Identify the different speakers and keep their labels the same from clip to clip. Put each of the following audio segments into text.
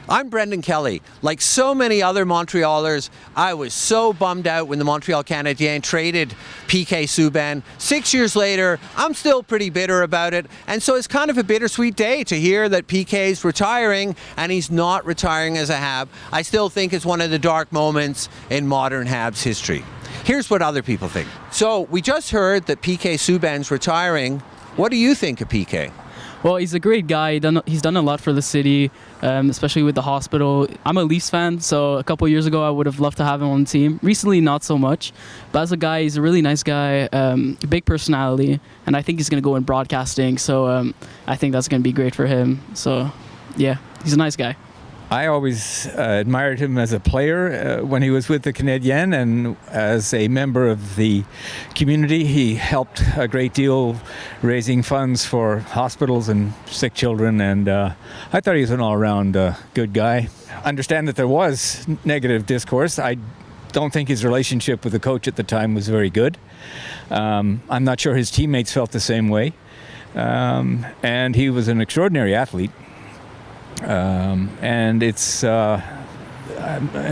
Speaker 1: I'm Brendan Kelly. Like so many other Montrealers, I was so bummed out when the Montreal Canadiens traded PK Subban. 6 years later, I'm still pretty bitter about it, and so it's kind of a bittersweet day to hear that PK's retiring, and he's not retiring as a Hab. I still think it's one of the dark moments in modern Habs history. Here's what other people think. So we just heard that PK Subban's retiring. What do you think of PK?
Speaker 2: Well, he's a great guy. He's done a lot for the city, especially with the hospital. I'm a Leafs fan, so a couple years ago I would have loved to have him on the team. Recently, not so much. But as a guy, he's a really nice guy, big personality, and I think he's going to go in broadcasting, so I think that's going to be great for him. So, yeah, he's a nice guy.
Speaker 3: I always admired him as a player when he was with the Canadiens, and as a member of the community, he helped a great deal raising funds for hospitals and sick children, and I thought he was an all-around good guy. I understand that there was negative discourse. I don't think his relationship with the coach at the time was very good. I'm not sure his teammates felt the same way, and he was an extraordinary athlete. And it's, I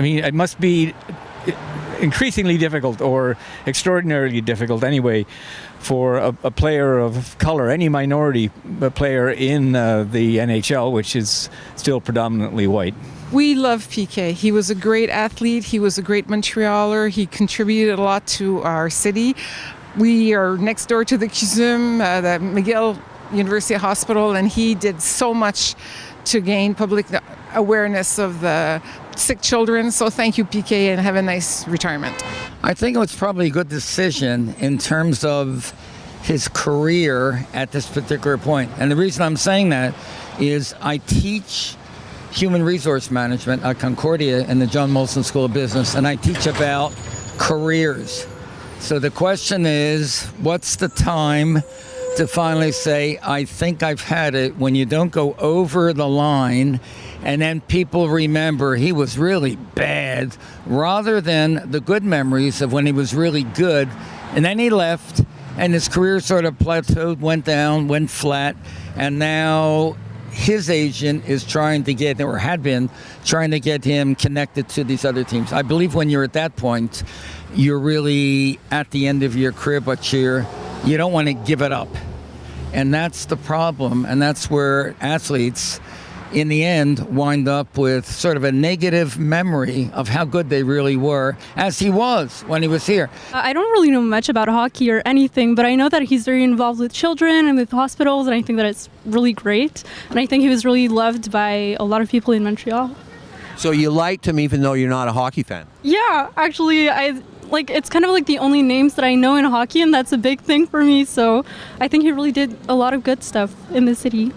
Speaker 3: mean, it must be increasingly difficult, or extraordinarily difficult anyway, for a player of color, any minority player in the NHL, which is still predominantly white.
Speaker 4: We love PK. He was a great athlete. He was a great Montrealer. He contributed a lot to our city. We are next door to the CUSUM, the McGill University Hospital, and he did so much to gain public awareness of the sick children. So thank you, PK, and have a nice retirement.
Speaker 5: I think it was probably a good decision in terms of his career at this particular point. And the reason I'm saying that is I teach human resource management at Concordia in the John Molson School of Business, and I teach about careers. So the question is, what's the time to finally say, I think I've had it, when you don't go over the line and then people remember he was really bad, rather than the good memories of when he was really good. And then he left and his career sort of plateaued, went down, went flat, and now his agent is trying to get, or had been trying to get him connected to these other teams. I believe when you're at that point, you're really at the end of your career, but you don't want to give it up. And that's the problem. And that's where athletes, in the end, wind up with sort of a negative memory of how good they really were, as he was when he was here.
Speaker 6: I don't really know much about hockey or anything, but I know that he's very involved with children and with hospitals, and I think that it's really great. And I think he was really loved by a lot of people in Montreal.
Speaker 1: So you liked him even though you're not a hockey fan?
Speaker 6: Yeah, actually, it's kind of like the only names that I know in hockey, and that's a big thing for me. So I think he really did a lot of good stuff in the city.